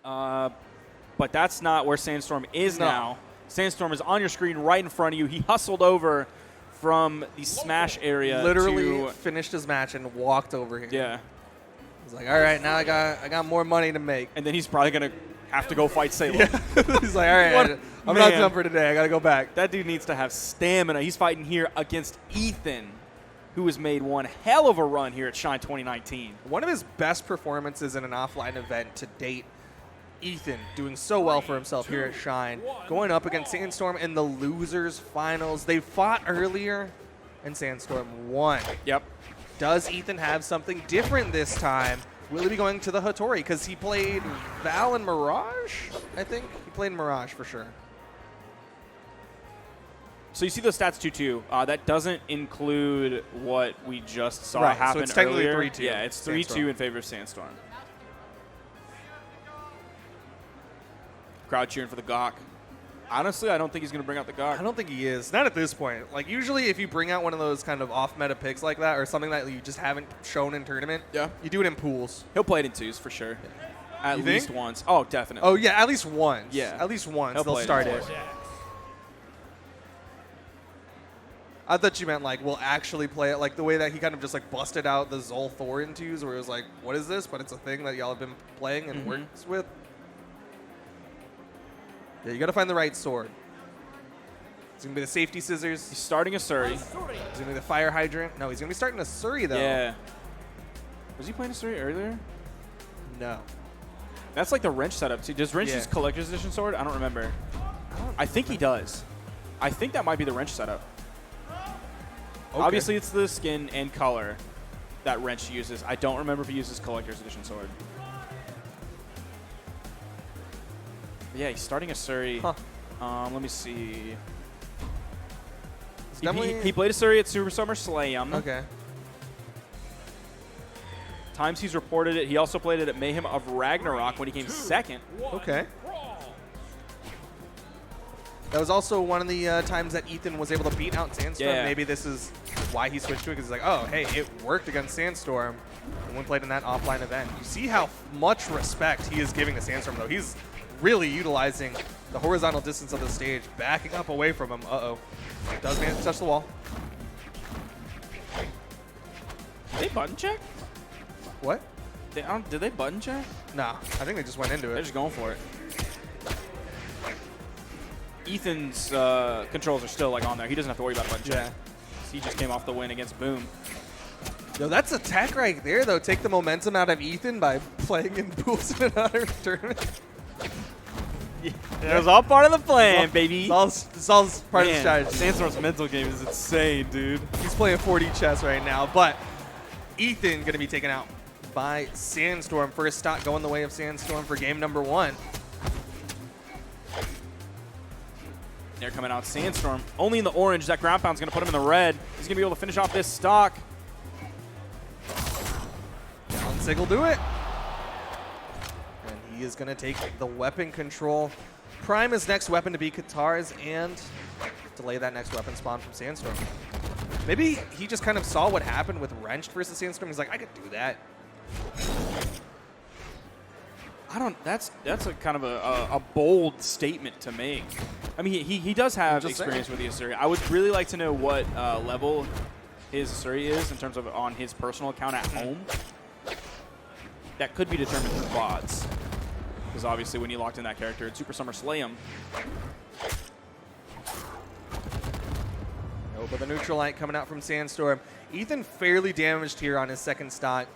But that's not where Sandstorm is now. Sandstorm is on your screen right in front of you. He hustled over from the Smash area. Literally finished his match and walked over here. Yeah. He's like, all right, now I got more money to make. And then he's probably going to have to go fight Salem. Yeah. He's like, all right, I'm not done for today. I got to go back. That dude needs to have stamina. He's fighting here against Ethan, who has made one hell of a run here at Shine 2019. One of his best performances in an offline event to date. Ethan doing so well for himself here at Shine, going up against Sandstorm in the losers finals. They fought earlier, and Sandstorm won. Yep. Does Ethan have something different this time? Will he be going to the Hattori? Because he played Val and Mirage, I think. He played Mirage for sure. So you see those stats 2-2. That doesn't include what we just saw happen so it's technically earlier. 3-2. Yeah, it's 3-2 in favor of Sandstorm. Crowd cheering for the Gawk. Honestly, I don't think he's going to bring out the Gawk. I don't think he is. Not at this point. Like, usually if you bring out one of those kind of off-meta picks like that or something that you just haven't shown in tournament, you do it in pools. He'll play it in twos for sure. Yeah. At least once. Oh, definitely. Oh, yeah, at least once. Yeah. At least once They'll start it. I thought you meant, like, we'll actually play it, like the way that he kind of just, like, busted out the Zol Thor in twos where it was like, what is this? But it's a thing that y'all have been playing and works with. Yeah, you got to find the right sword. It's going to be the safety scissors. He's starting a Suri. It's going to be the fire hydrant. No, he's going to be starting a Suri, though. Yeah. Was he playing a Suri earlier? No. That's like the wrench setup, too. Does wrench use Collector's Edition sword? I don't remember. I think he does. I think that might be the wrench setup. Okay. Obviously, it's the skin and color that wrench uses. I don't remember if he uses Collector's Edition sword. Yeah, he's starting a Suri. Huh. Let me see. He played a Suri at Super Summer Slam. Okay. Times he's reported it. He also played it at Mayhem of Ragnarok when he came second. Okay. That was also one of the times that Ethan was able to beat out Sandstorm. Yeah. Maybe this is why he switched to it, because he's like, oh, hey, it worked against Sandstorm when we played in that offline event. You see how much respect he is giving to Sandstorm, though. He's really utilizing the horizontal distance of the stage, backing up away from him. Uh-oh. Does manage to touch the wall. Did they button check? What? Did they button check? Nah, I think they just went into it. They're just going for it. Ethan's controls are still like on there. He doesn't have to worry about a button check. He just came off the win against Boom. Yo, that's a tech right there, though. Take the momentum out of Ethan by playing in pools in another tournament. It was all part of the plan, baby. It's all part of the strategy. Sandstorm's mental game is insane, dude. He's playing 4D chess right now, but Ethan going to be taken out by Sandstorm. First stock going the way of Sandstorm for game number 1. They're coming out Sandstorm. Only in the orange. That ground pound's going to put him in the red. He's going to be able to finish off this stock. Sig will do it. And he is going to take the weapon control. Prime his next weapon to be Katar's and delay that next weapon spawn from Sandstorm. Maybe he just kind of saw what happened with Wrenched versus Sandstorm. He's like, I could do that. That's a kind of a bold statement to make. I mean, he does have experience with the Asuri. I would really like to know what level his Asuri is in terms of on his personal account at home. That could be determined through VODs. Because obviously when he locked in that character at Super Summer Slam. Oh, but the neutral light coming out from Sandstorm. Ethan fairly damaged here on his second stock.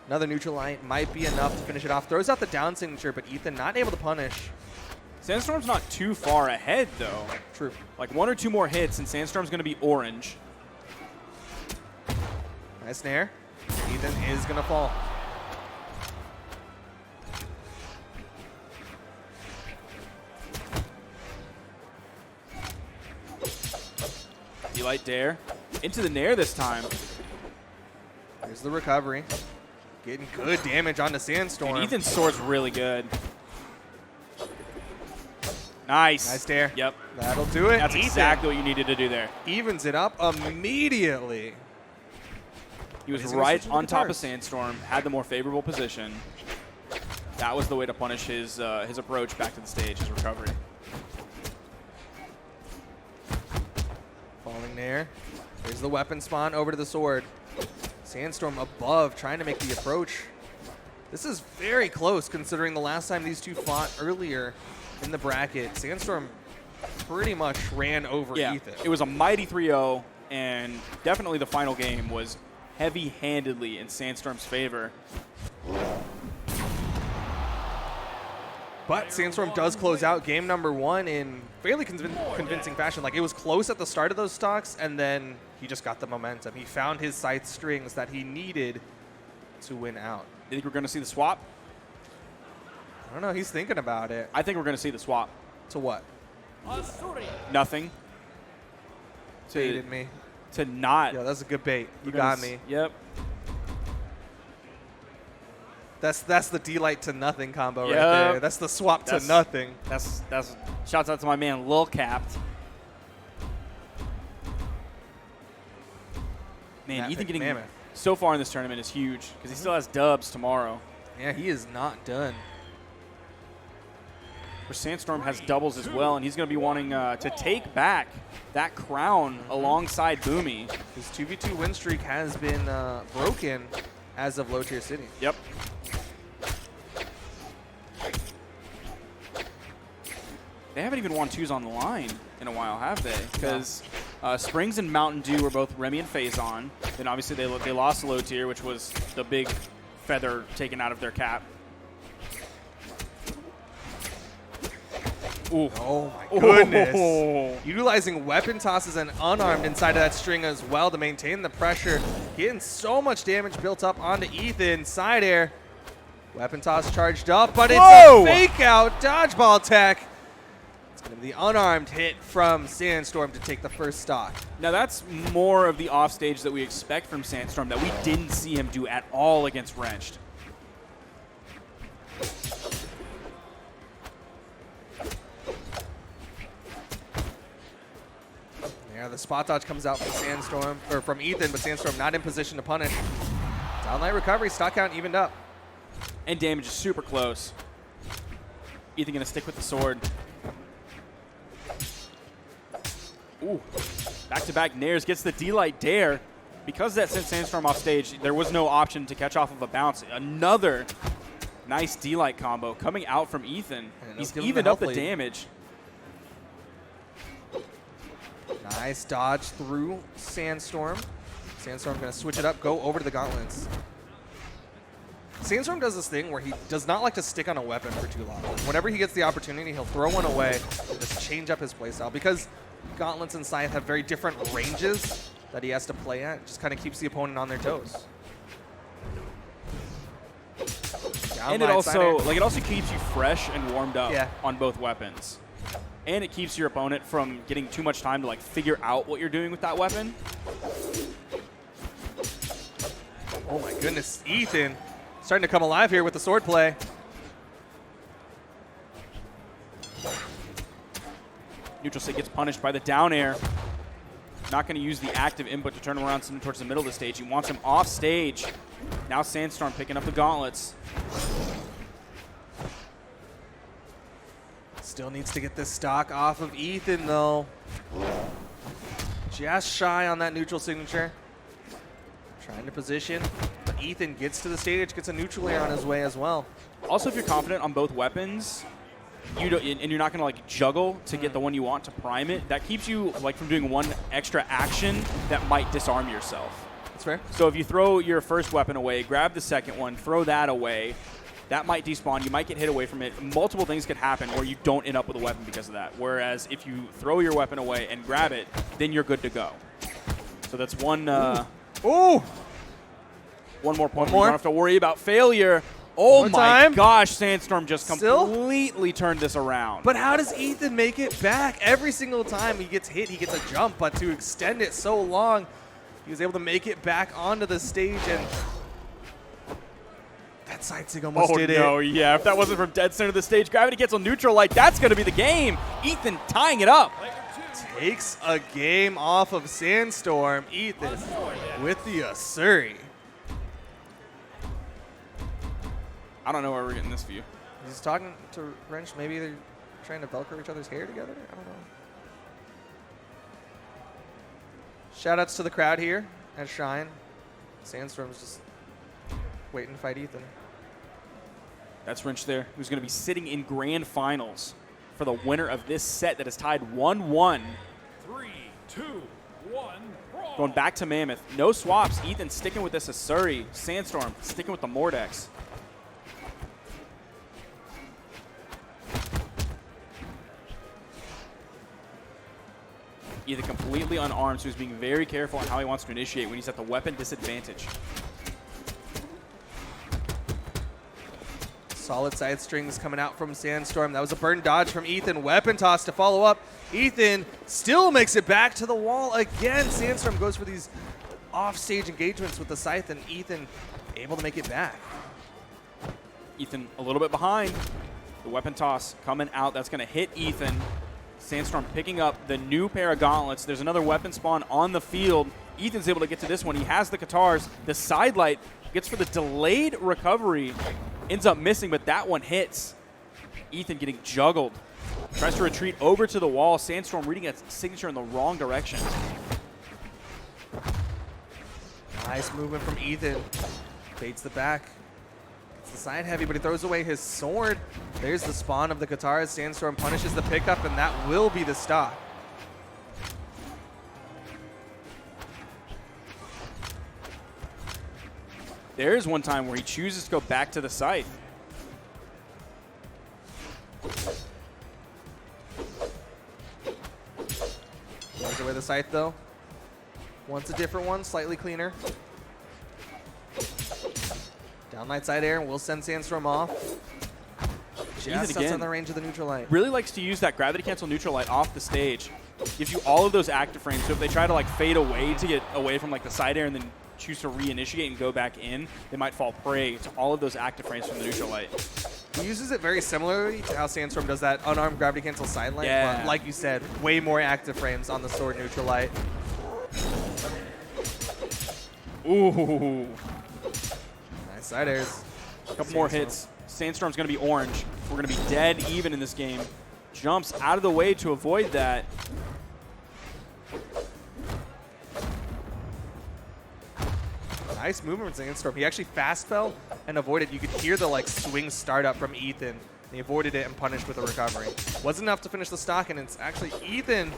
Another neutral light might be enough to finish it off. Throws out the down signature, but Ethan not able to punish. Sandstorm's not too far ahead, though. True. Like 1 or 2 more hits, and Sandstorm's going to be orange. Nice snare. Ethan is going to fall. D-Light Dare. Into the Nair this time. There's the recovery. Getting good damage onto Sandstorm. And Ethan's sword's really good. Nice. Nice dare. Yep. That'll do it. That's exactly what you needed to do there. Evens it up immediately. He was right on top of Sandstorm, had the more favorable position. That was the way to punish his approach back to the stage, his recovery. Falling there. There's the weapon spawn over to the sword. Sandstorm above, trying to make the approach. This is very close considering the last time these two fought earlier in the bracket. Sandstorm pretty much ran over Ethan. It was a mighty 3-0, and definitely the final game was heavy-handedly in Sandstorm's favor. But Sandstorm does close out game number 1 in fairly convincing fashion. Like, it was close at the start of those stocks, and then he just got the momentum. He found his scythe strings that he needed to win out. You think we're going to see the swap? I don't know. He's thinking about it. I think we're going to see the swap. To what? Nothing. Baited me. To not. Yo, that's a good bait. You got me. Yep. That's the delight to nothing combo right there. That's the swap to nothing. That's shouts out to my man Lil Capped. Man, Ethan getting so far in this tournament is huge because he still has dubs tomorrow. Yeah, he is not done. Where Sandstorm has doubles as well, and he's going to be wanting to take back that crown alongside Boomy. His 2v2 win streak has been broken as of Low Tier City. Yep. They haven't even won 2s on the line in a while, have they? Because Springs and Mountain Dew were both Remy and Phazon. Then obviously they lost Low Tier, which was the big feather taken out of their cap. Ooh. Oh my goodness. Oh. Utilizing weapon tosses and unarmed inside of that string as well to maintain the pressure. Getting so much damage built up onto Ethan. Side air. Weapon toss charged up, but it's a fake out dodgeball attack. It's going to be the unarmed hit from Sandstorm to take the first stock. Now that's more of the offstage that we expect from Sandstorm that we didn't see him do at all against Wrenched. Yeah, the spot dodge comes out from Sandstorm, or from Ethan, but Sandstorm not in position to punish. Downlight recovery, stock count evened up. And damage is super close. Ethan gonna stick with the sword. Ooh, back-to-back nairs, gets the D-Light dare. Because that sent Sandstorm off stage, there was no option to catch off of a bounce. Another nice D-Light combo coming out from Ethan. He's evened up the damage. Nice dodge through Sandstorm. Sandstorm going to switch it up, go over to the gauntlets. Sandstorm does this thing where he does not like to stick on a weapon for too long. Whenever he gets the opportunity, he'll throw one away and just change up his playstyle. Because gauntlets and scythe have very different ranges that he has to play at. It just kind of keeps the opponent on their toes. And it also keeps you fresh and warmed up on both weapons. And it keeps your opponent from getting too much time to like figure out what you're doing with that weapon. Oh my goodness, Ethan starting to come alive here with the sword play. Neutral state gets punished by the down air. Not going to use the active input to turn him around, send him towards the middle of the stage. He wants him off stage. Now Sandstorm picking up the gauntlets. Still needs to get this stock off of Ethan, though. Just shy on that neutral signature. Trying to position, but Ethan gets to the stage, gets a neutral air on his way as well. Also, if you're confident on both weapons, and you're not going to like juggle to get the one you want to prime it, that keeps you like from doing one extra action that might disarm yourself. That's fair. So if you throw your first weapon away, grab the second one, throw that away, that might despawn. You might get hit away from it. Multiple things could happen where you don't end up with a weapon because of that. Whereas if you throw your weapon away and grab it, then you're good to go. So that's one. Ooh! One more point. You don't have to worry about failure. Oh my gosh, Sandstorm just completely turned this around. But how does Ethan make it back? Every single time he gets hit, he gets a jump. But to extend it so long, he was able to make it back onto the stage and. That side sig almost did it. Oh, no, yeah. If that wasn't from dead center of the stage, gravity gets on neutral light. That's going to be the game. Ethan tying it up. Takes a game off of Sandstorm. Ethan with the Asuri. I don't know where we're getting this view. He's talking to Wrench. Maybe they're trying to Velcro each other's hair together. I don't know. Shoutouts to the crowd here at Shrine. Sandstorm's just waiting to fight Ethan. That's Wrench there, who's going to be sitting in grand finals for the winner of this set that is tied 1-1. 3, 2, 1, brawl. Going back to Mammoth. No swaps. Ethan sticking with this Asuri. Sandstorm sticking with the Mordex. Ethan completely unarmed, so he's being very careful on how he wants to initiate when he's at the weapon disadvantage. Solid side strings coming out from Sandstorm. That was a burn dodge from Ethan. Weapon toss to follow up. Ethan still makes it back to the wall again. Sandstorm goes for these off-stage engagements with the Scythe, and Ethan able to make it back. Ethan a little bit behind. The weapon toss coming out. That's going to hit Ethan. Sandstorm picking up the new pair of gauntlets. There's another weapon spawn on the field. Ethan's able to get to this one. He has the Katars. The sidelight gets for the delayed recovery. Ends up missing, but that one hits. Ethan getting juggled. Tries to retreat over to the wall. Sandstorm reading a signature in the wrong direction. Nice movement from Ethan. Baits the back. It's the side heavy, but he throws away his sword. There's the spawn of the Katars. Sandstorm punishes the pickup, and that will be the stop. There is one time where he chooses to go back to the site. Throws away the scythe, though. Wants a different one, slightly cleaner. Down light side air, and we'll send Sandstorm off. Just outside the range of the neutral light. Really likes to use that gravity cancel neutral light off the stage. Gives you all of those active frames, so if they try to like fade away to get away from like the side air and then choose to reinitiate and go back in, they might fall prey to all of those active frames from the neutral light. He uses it very similarly to how Sandstorm does that unarmed gravity cancel side light, Yeah. but like you said, way more active frames on the sword neutral light. Ooh. Nice side airs. A couple more hits. Sandstorm's going to be orange. We're going to be dead even in this game. Jumps out of the way to avoid that. Nice movement from Sandstorm. He actually fast fell and avoided. You could hear the like swing startup from Ethan. And he avoided it and punished with a recovery. Wasn't enough to finish the stock, and it's actually Ethan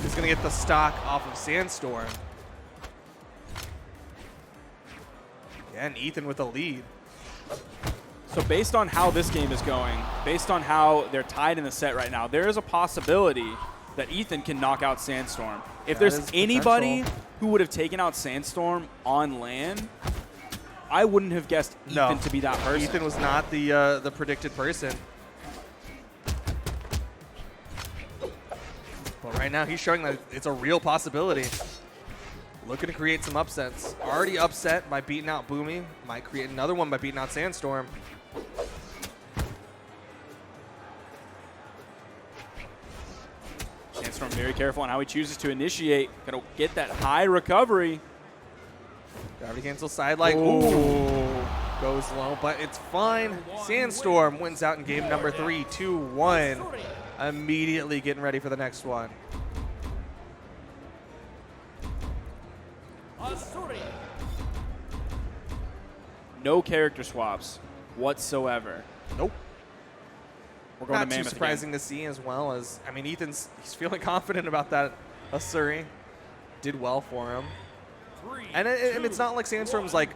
who's going to get the stock off of Sandstorm. Again, Ethan with a lead. So based on how this game is going, based on how they're tied in the set right now, there is a possibility that Ethan can knock out Sandstorm. If there's anybody who would have taken out Sandstorm on LAN, I wouldn't have guessed Ethan to be that person. Ethan was not the predicted person. But right now he's showing that it's a real possibility. Looking to create some upsets. Already upset by beating out Boomy. Might create another one by beating out Sandstorm. Sandstorm very careful on how he chooses to initiate. Gonna get that high recovery. Gravity cancel sidelight. Ooh. Goes low, but it's fine. Sandstorm wins out in game number 3, 2-1. Immediately getting ready for the next one. No character swaps whatsoever. Nope. We're going Not to too Mammoth surprising again. to see, as well as, I mean, he's feeling confident about that. Asuri did well for him. And it's not like Sandstorm's like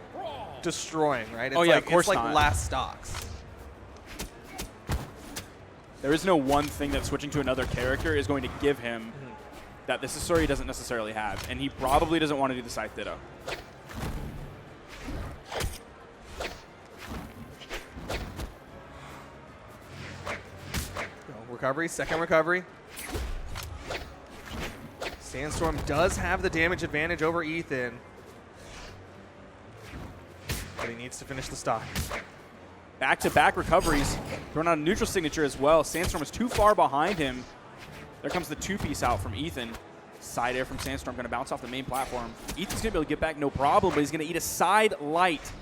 destroying, right? It's Oh, yeah, like, of course it's like not. last stocks. There is no one thing that switching to another character is going to give him that this Asuri doesn't necessarily have. And he probably doesn't want to do the Scythe Ditto. Recovery, second recovery. Sandstorm does have the damage advantage over Ethan. But he needs to finish the stock. Back-to-back recoveries. Throwing out a neutral signature as well. Sandstorm was too far behind him. There comes the two-piece out from Ethan. Side air from Sandstorm, going to bounce off the main platform. Ethan's going to be able to get back no problem, but he's going to eat a side light.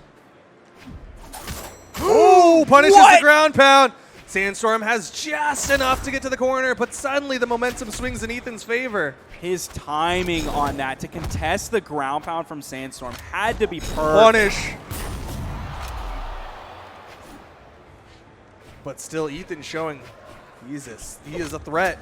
Ooh! Oh, punishes What? the ground pound. Sandstorm has just enough to get to the corner, but suddenly the momentum swings in Ethan's favor. His timing on that to contest the ground pound from Sandstorm had to be perfect. Punish. But still, Ethan showing he is a threat.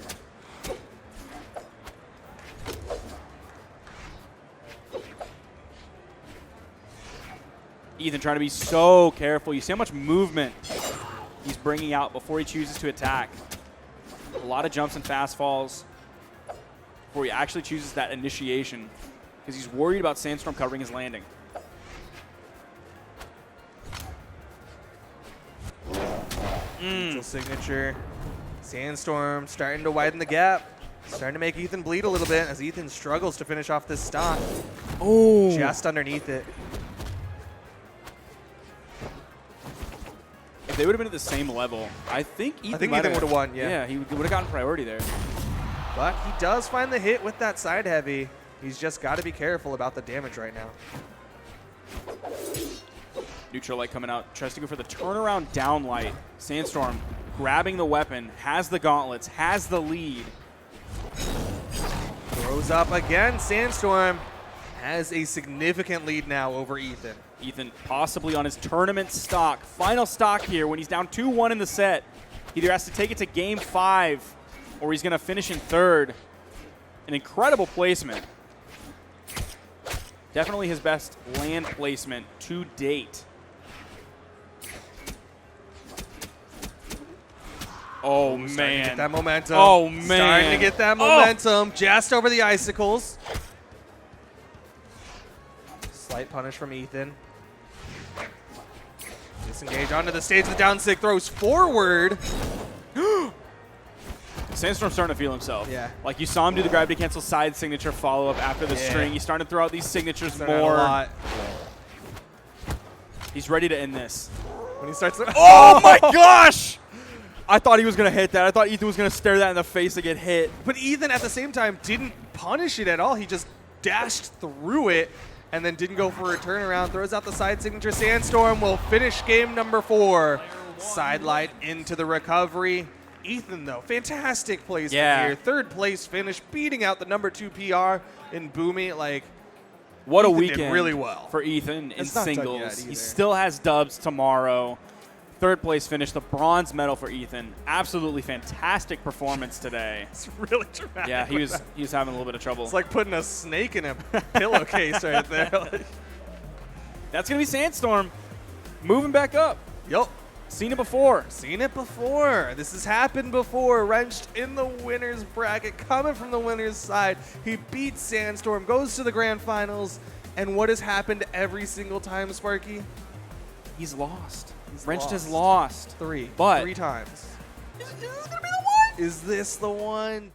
Ethan trying to be so careful. You see how much movement he's bringing out before he chooses to attack. A lot of jumps and fast falls before he actually chooses that initiation because he's worried about Sandstorm covering his landing. Neutral signature. Sandstorm starting to widen the gap. Starting to make Ethan bleed a little bit as Ethan struggles to finish off this stock. Oh. Just underneath it. If they would have been at the same level, I think Ethan would have won, yeah. Yeah, he would have gotten priority there. But he does find the hit with that side heavy. He's just got to be careful about the damage right now. Neutral light coming out, tries to go for the turnaround down light. Sandstorm grabbing the weapon, has the gauntlets, has the lead. Throws up again. Sandstorm has a significant lead now over Ethan. Ethan possibly on his tournament stock. Final stock here when he's down 2-1 in the set. He either has to take it to game 5 or he's going to finish in third. An incredible placement. Definitely his best land placement to date. Oh, Starting to man. get that momentum. Oh, man. Starting to get that momentum just over the icicles. Slight punish from Ethan. Disengage onto the stage. The down sig throws forward. Sandstorm's starting to feel himself. Yeah. Like you saw him do the gravity cancel side signature follow up after the string. He's starting to throw out these signatures Starting out more. a lot. He's ready to end this. When he starts. Oh my gosh! I thought he was going to hit that. I thought Ethan was going to stare that in the face to get hit. But Ethan at the same time didn't punish it at all. He just dashed through it and then didn't go for a turnaround. Throws out the side signature. Sandstorm will finish game number 4. Side light into the recovery. Ethan, though, fantastic placement here. 3rd place finish, beating out the number 2 PR in Boomy. Like, What Ethan a did weekend really well. for Ethan in It's not done yet singles. He either. still has dubs tomorrow. 3rd place finish, the bronze medal for Ethan. Absolutely fantastic performance today. It's really dramatic. Yeah, he was having a little bit of trouble. It's like putting a snake in a pillowcase right there. Like, That's going to be Sandstorm moving back up. yup. Seen it before. Seen it before. This has happened before. Wrenched in the winner's bracket, coming from the winner's side. He beats Sandstorm, goes to the grand finals, and what has happened every single time, Sparky? He's lost. He's Wrenched has lost. lost. 3 But- times. Is this going to be the one? Is this the one?